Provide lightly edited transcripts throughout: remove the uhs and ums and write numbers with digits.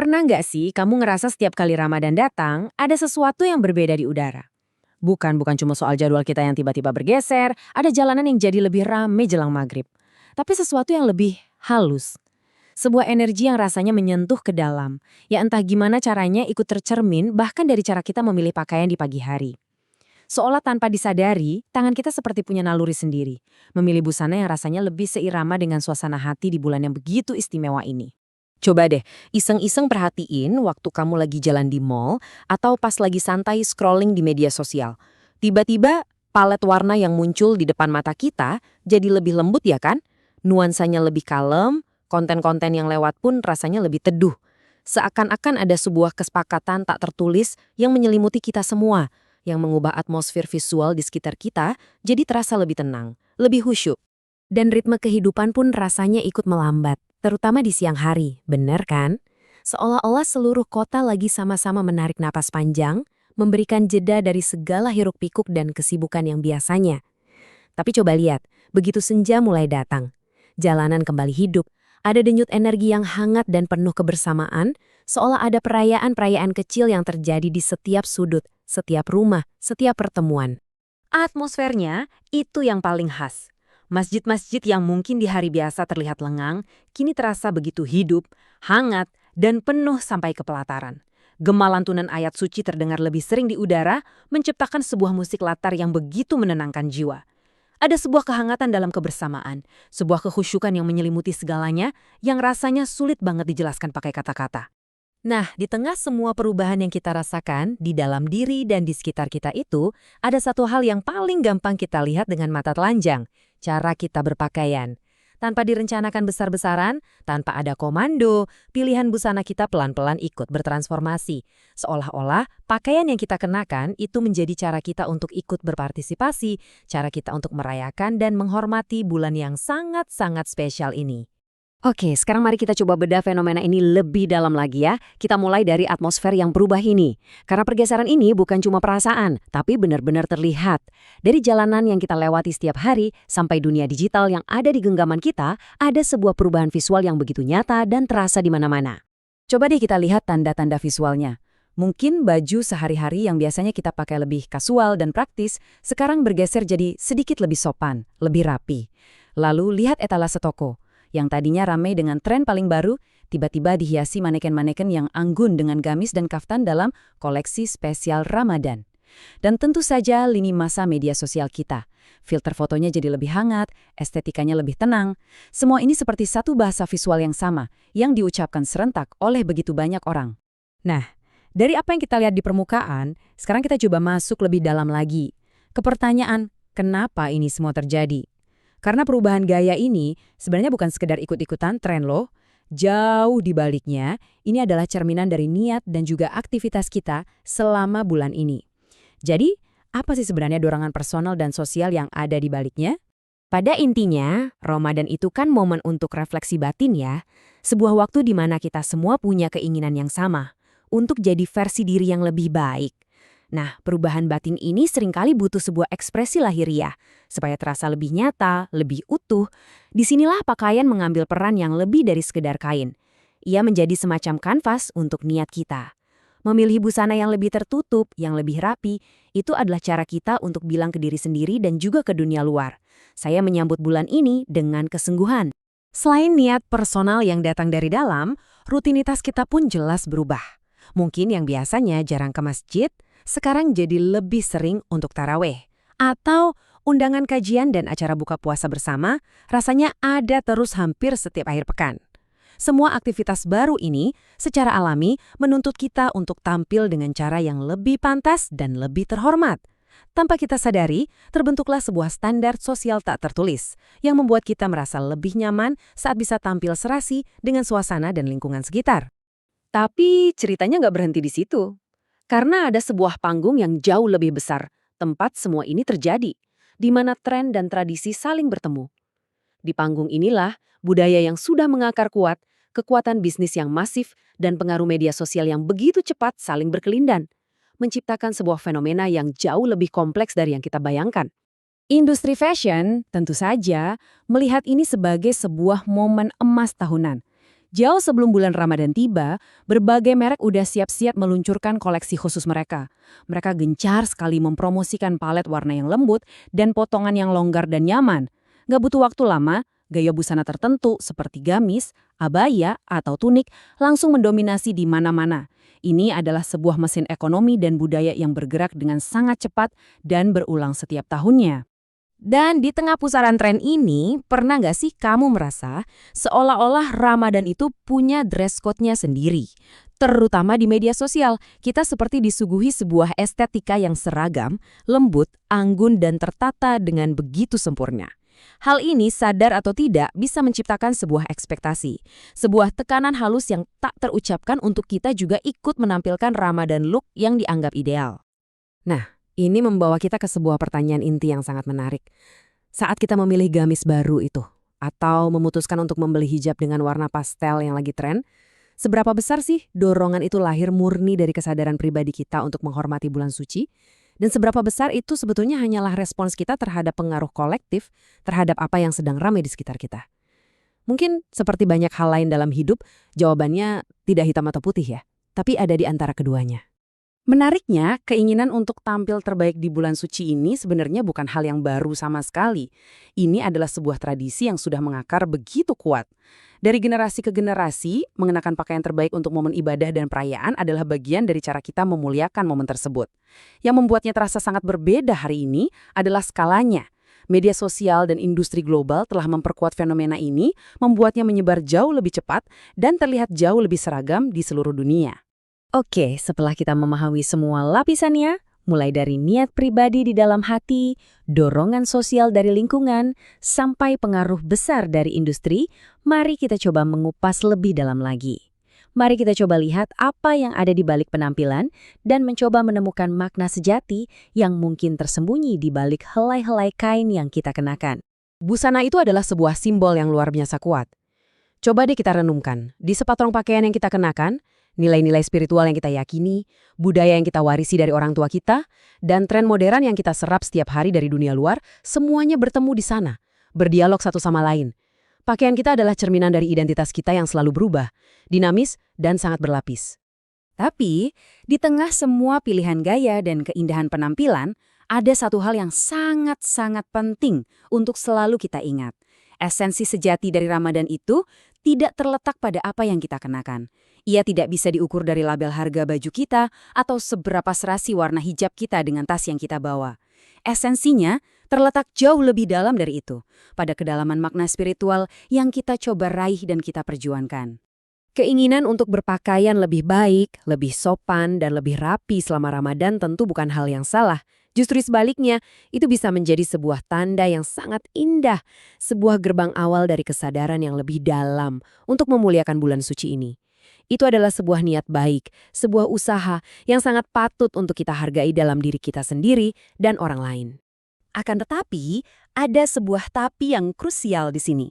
Pernah nggak sih kamu ngerasa setiap kali Ramadan datang, ada sesuatu yang berbeda di udara? Bukan cuma soal jadwal kita yang tiba-tiba bergeser, ada jalanan yang jadi lebih rame jelang maghrib. Tapi sesuatu yang lebih halus. Sebuah energi yang rasanya menyentuh ke dalam. Ya entah gimana caranya ikut tercermin bahkan dari cara kita memilih pakaian di pagi hari. Seolah tanpa disadari, tangan kita seperti punya naluri sendiri. Memilih busana yang rasanya lebih seirama dengan suasana hati di bulan yang begitu istimewa ini. Coba deh, iseng-iseng perhatiin waktu kamu lagi jalan di mall atau pas lagi santai scrolling di media sosial. Tiba-tiba, palet warna yang muncul di depan mata kita jadi lebih lembut ya kan? Nuansanya lebih kalem, konten-konten yang lewat pun rasanya lebih teduh. Seakan-akan ada sebuah kesepakatan tak tertulis yang menyelimuti kita semua, yang mengubah atmosfer visual di sekitar kita jadi terasa lebih tenang, lebih khusyuk. Dan ritme kehidupan pun rasanya ikut melambat. Terutama di siang hari, bener kan? Seolah-olah seluruh kota lagi sama-sama menarik napas panjang, memberikan jeda dari segala hiruk-pikuk dan kesibukan yang biasanya. Tapi coba lihat, begitu senja mulai datang. Jalanan kembali hidup, ada denyut energi yang hangat dan penuh kebersamaan, seolah ada perayaan-perayaan kecil yang terjadi di setiap sudut, setiap rumah, setiap pertemuan. Atmosfernya itu yang paling khas. Masjid-masjid yang mungkin di hari biasa terlihat lengang, kini terasa begitu hidup, hangat, dan penuh sampai ke pelataran. Gema lantunan ayat suci terdengar lebih sering di udara, menciptakan sebuah musik latar yang begitu menenangkan jiwa. Ada sebuah kehangatan dalam kebersamaan, sebuah kekhusyukan yang menyelimuti segalanya, yang rasanya sulit banget dijelaskan pakai kata-kata. Nah, di tengah semua perubahan yang kita rasakan di dalam diri dan di sekitar kita itu, ada satu hal yang paling gampang kita lihat dengan mata telanjang, cara kita berpakaian. Tanpa direncanakan besar-besaran, tanpa ada komando, pilihan busana kita pelan-pelan ikut bertransformasi. Seolah-olah pakaian yang kita kenakan itu menjadi cara kita untuk ikut berpartisipasi, cara kita untuk merayakan dan menghormati bulan yang sangat-sangat spesial ini. Oke, sekarang mari kita coba bedah fenomena ini lebih dalam lagi ya. Kita mulai dari atmosfer yang berubah ini. Karena pergeseran ini bukan cuma perasaan, tapi benar-benar terlihat. Dari jalanan yang kita lewati setiap hari, sampai dunia digital yang ada di genggaman kita, ada sebuah perubahan visual yang begitu nyata dan terasa di mana-mana. Coba deh kita lihat tanda-tanda visualnya. Mungkin baju sehari-hari yang biasanya kita pakai lebih kasual dan praktis, sekarang bergeser jadi sedikit lebih sopan, lebih rapi. Lalu lihat etalase toko. Yang tadinya ramai dengan tren paling baru, tiba-tiba dihiasi maneken-maneken yang anggun dengan gamis dan kaftan dalam koleksi spesial Ramadan. Dan tentu saja lini masa media sosial kita. Filter fotonya jadi lebih hangat, estetikanya lebih tenang. Semua ini seperti satu bahasa visual yang sama, yang diucapkan serentak oleh begitu banyak orang. Nah, dari apa yang kita lihat di permukaan, sekarang kita coba masuk lebih dalam lagi. Ke pertanyaan, kenapa ini semua terjadi? Karena perubahan gaya ini sebenarnya bukan sekedar ikut-ikutan tren loh. Jauh di baliknya, ini adalah cerminan dari niat dan juga aktivitas kita selama bulan ini. Jadi, apa sih sebenarnya dorongan personal dan sosial yang ada di baliknya? Pada intinya, Ramadan itu kan momen untuk refleksi batin ya. Sebuah waktu di mana kita semua punya keinginan yang sama, untuk jadi versi diri yang lebih baik. Nah, perubahan batin ini seringkali butuh sebuah ekspresi lahiriah, supaya terasa lebih nyata, lebih utuh. Disinilah pakaian mengambil peran yang lebih dari sekedar kain. Ia menjadi semacam kanvas untuk niat kita. Memilih busana yang lebih tertutup, yang lebih rapi, itu adalah cara kita untuk bilang ke diri sendiri dan juga ke dunia luar. Saya menyambut bulan ini dengan kesungguhan. Selain niat personal yang datang dari dalam, rutinitas kita pun jelas berubah. Mungkin yang biasanya jarang ke masjid, sekarang jadi lebih sering untuk taraweh. Atau undangan kajian dan acara buka puasa bersama rasanya ada terus hampir setiap akhir pekan. Semua aktivitas baru ini secara alami menuntut kita untuk tampil dengan cara yang lebih pantas dan lebih terhormat. Tanpa kita sadari, terbentuklah sebuah standar sosial tak tertulis yang membuat kita merasa lebih nyaman saat bisa tampil serasi dengan suasana dan lingkungan sekitar. Tapi ceritanya nggak berhenti di situ. Karena ada sebuah panggung yang jauh lebih besar, tempat semua ini terjadi, di mana tren dan tradisi saling bertemu. Di panggung inilah, budaya yang sudah mengakar kuat, kekuatan bisnis yang masif, dan pengaruh media sosial yang begitu cepat saling berkelindan, menciptakan sebuah fenomena yang jauh lebih kompleks dari yang kita bayangkan. Industri fashion, tentu saja, melihat ini sebagai sebuah momen emas tahunan. Jauh sebelum bulan Ramadan tiba, berbagai merek udah siap-siap meluncurkan koleksi khusus mereka. Mereka gencar sekali mempromosikan palet warna yang lembut dan potongan yang longgar dan nyaman. Gak butuh waktu lama, gaya busana tertentu seperti gamis, abaya, atau tunik langsung mendominasi di mana-mana. Ini adalah sebuah mesin ekonomi dan budaya yang bergerak dengan sangat cepat dan berulang setiap tahunnya. Dan di tengah pusaran tren ini, pernah nggak sih kamu merasa seolah-olah Ramadan itu punya dress code-nya sendiri? Terutama di media sosial, kita seperti disuguhi sebuah estetika yang seragam, lembut, anggun, dan tertata dengan begitu sempurna. Hal ini, sadar atau tidak, bisa menciptakan sebuah ekspektasi. Sebuah tekanan halus yang tak terucapkan untuk kita juga ikut menampilkan Ramadan look yang dianggap ideal. Nah, ini membawa kita ke sebuah pertanyaan inti yang sangat menarik. Saat kita memilih gamis baru itu, atau memutuskan untuk membeli hijab dengan warna pastel yang lagi tren, seberapa besar sih dorongan itu lahir murni dari kesadaran pribadi kita untuk menghormati bulan suci? Dan seberapa besar itu sebetulnya hanyalah respons kita terhadap pengaruh kolektif, terhadap apa yang sedang ramai di sekitar kita? Mungkin seperti banyak hal lain dalam hidup, jawabannya tidak hitam atau putih ya, tapi ada di antara keduanya. Menariknya, keinginan untuk tampil terbaik di bulan suci ini sebenarnya bukan hal yang baru sama sekali. Ini adalah sebuah tradisi yang sudah mengakar begitu kuat. Dari generasi ke generasi, mengenakan pakaian terbaik untuk momen ibadah dan perayaan adalah bagian dari cara kita memuliakan momen tersebut. Yang membuatnya terasa sangat berbeda hari ini adalah skalanya. Media sosial dan industri global telah memperkuat fenomena ini, membuatnya menyebar jauh lebih cepat dan terlihat jauh lebih seragam di seluruh dunia. Oke, setelah kita memahami semua lapisannya, mulai dari niat pribadi di dalam hati, dorongan sosial dari lingkungan, sampai pengaruh besar dari industri, mari kita coba mengupas lebih dalam lagi. Mari kita coba lihat apa yang ada di balik penampilan dan mencoba menemukan makna sejati yang mungkin tersembunyi di balik helai-helai kain yang kita kenakan. Busana itu adalah sebuah simbol yang luar biasa kuat. Coba deh kita renungkan, di sepasang pakaian yang kita kenakan, nilai-nilai spiritual yang kita yakini, budaya yang kita warisi dari orang tua kita, dan tren modern yang kita serap setiap hari dari dunia luar, semuanya bertemu di sana, berdialog satu sama lain. Pakaian kita adalah cerminan dari identitas kita yang selalu berubah, dinamis, dan sangat berlapis. Tapi, di tengah semua pilihan gaya dan keindahan penampilan, ada satu hal yang sangat-sangat penting untuk selalu kita ingat. Esensi sejati dari Ramadan itu tidak terletak pada apa yang kita kenakan. Ia tidak bisa diukur dari label harga baju kita atau seberapa serasi warna hijab kita dengan tas yang kita bawa. Esensinya terletak jauh lebih dalam dari itu, pada kedalaman makna spiritual yang kita coba raih dan kita perjuangkan. Keinginan untuk berpakaian lebih baik, lebih sopan, dan lebih rapi selama Ramadan tentu bukan hal yang salah. Justru sebaliknya, itu bisa menjadi sebuah tanda yang sangat indah, sebuah gerbang awal dari kesadaran yang lebih dalam untuk memuliakan bulan suci ini. Itu adalah sebuah niat baik, sebuah usaha yang sangat patut untuk kita hargai dalam diri kita sendiri dan orang lain. Akan tetapi, ada sebuah tapi yang krusial di sini.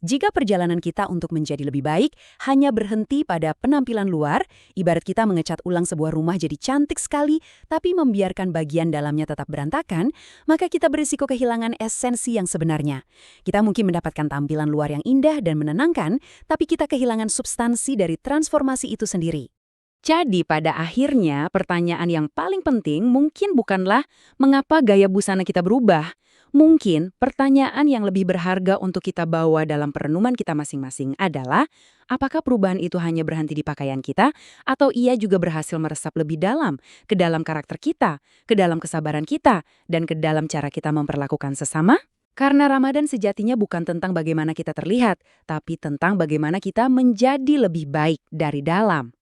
Jika perjalanan kita untuk menjadi lebih baik hanya berhenti pada penampilan luar, ibarat kita mengecat ulang sebuah rumah jadi cantik sekali, tapi membiarkan bagian dalamnya tetap berantakan, maka kita berisiko kehilangan esensi yang sebenarnya. Kita mungkin mendapatkan tampilan luar yang indah dan menenangkan, tapi kita kehilangan substansi dari transformasi itu sendiri. Jadi pada akhirnya pertanyaan yang paling penting mungkin bukanlah mengapa gaya busana kita berubah. Mungkin pertanyaan yang lebih berharga untuk kita bawa dalam perenungan kita masing-masing adalah apakah perubahan itu hanya berhenti di pakaian kita atau ia juga berhasil meresap lebih dalam ke dalam karakter kita, ke dalam kesabaran kita, dan ke dalam cara kita memperlakukan sesama? Karena Ramadan sejatinya bukan tentang bagaimana kita terlihat, tapi tentang bagaimana kita menjadi lebih baik dari dalam.